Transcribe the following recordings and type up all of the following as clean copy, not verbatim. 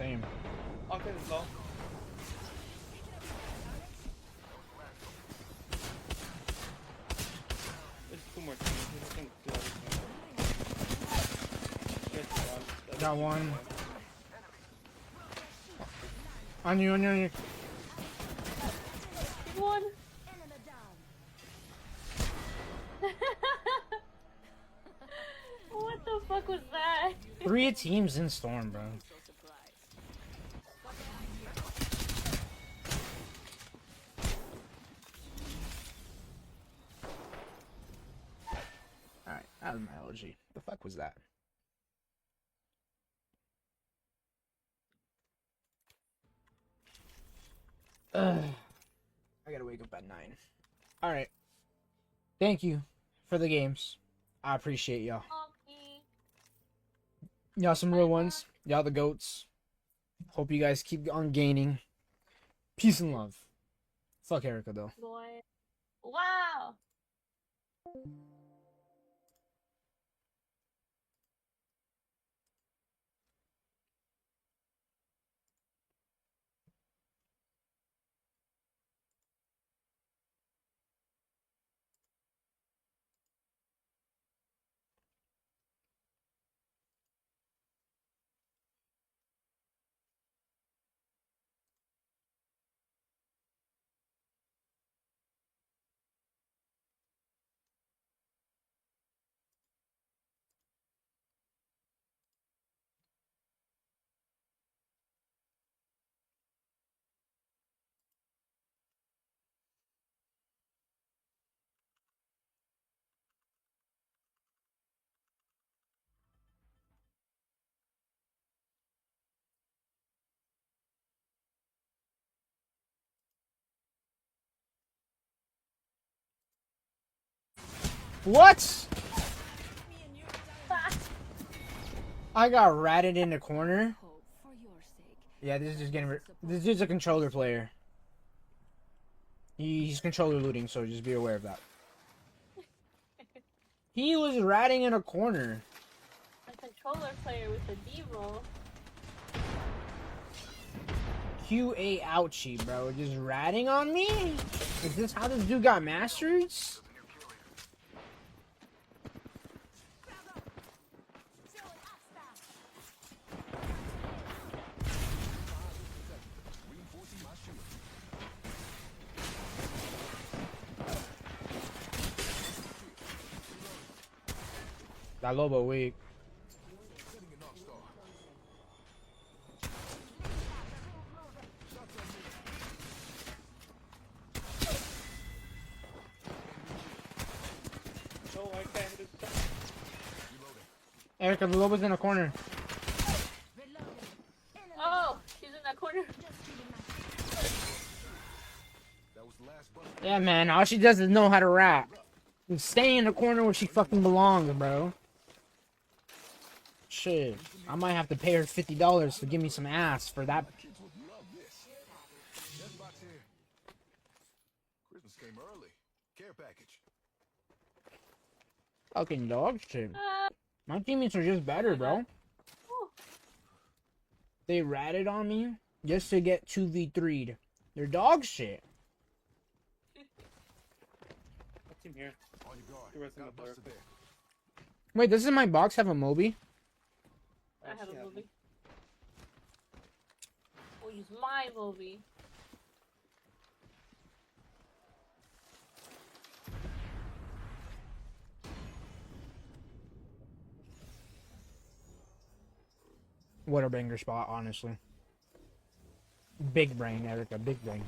Same. Okay, it's low. There's two more teams. I think two other teams. There's one. Got one. On you, on you, on you. One. What the fuck was that? 3 teams in Storm, bro. Alright, that was my allergy. The fuck was that? Ugh. I gotta wake up at 9. Alright. Thank you for the games. I appreciate y'all. Okay. Y'all some real ones. Y'all the goats. Hope you guys keep on gaining. Peace and love. Fuck Erica, though. Boy. Wow. What? I got ratted in the corner. Yeah, this is just getting. This is a controller player. He's controller looting, so just be aware of that. He was ratting in a corner. A controller player with a Devo. QA ouchie, bro. Just ratting on me? Is this how this dude got masters? That Lobo weak. No, I can't hit it. Erica, the Lobo's in a corner. Oh, she's in that corner. Yeah, man. All she does is know how to rap. And stay in the corner where she fucking belongs, bro. Shit. I might have to pay her $50 to give me some ass for that. Christmas came early. Care package. Fucking dog shit. My teammates are just better, bro. They ratted on me just to get 2v3'd. They're dog shit. What's in here? On your guard. The rest in the Got a buster dark. there. Wait, doesn't my box have a Moby? I have a movie. We'll use my movie. What a banger spot, honestly. Big brain, Erica. Big brain.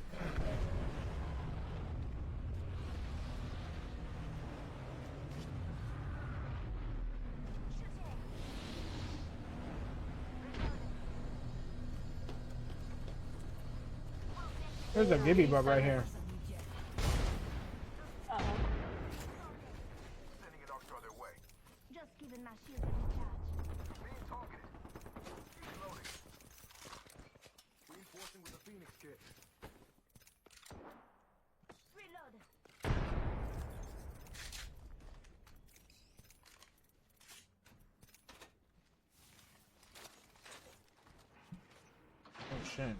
There's a Gibby bub right here. Uh-oh. Sending an arc star their way. Just giving my shield a recharge. Being targeted. Reloading. Reinforcing with a Phoenix kit. Reload. shit.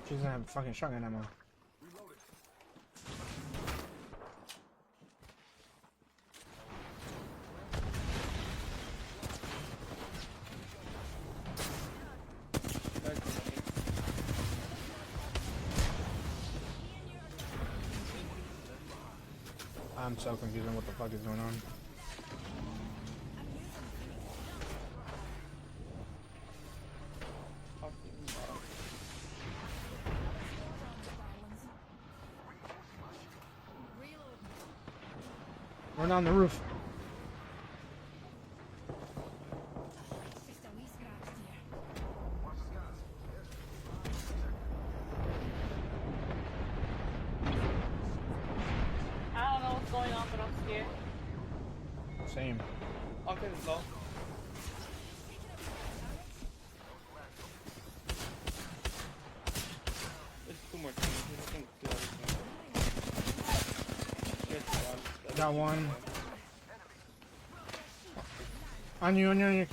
She doesn't have fucking shotgun ammo. Reloading. Back to me. I'm so confused on what the fuck is going on. Top team bottom. Run on the roof. Watch the skies. I don't know what's going on, but I'm scared. Same. Okay, it's low. There's two more teams. I think two other teams. Yes, one. Got one. On you, on you, on you.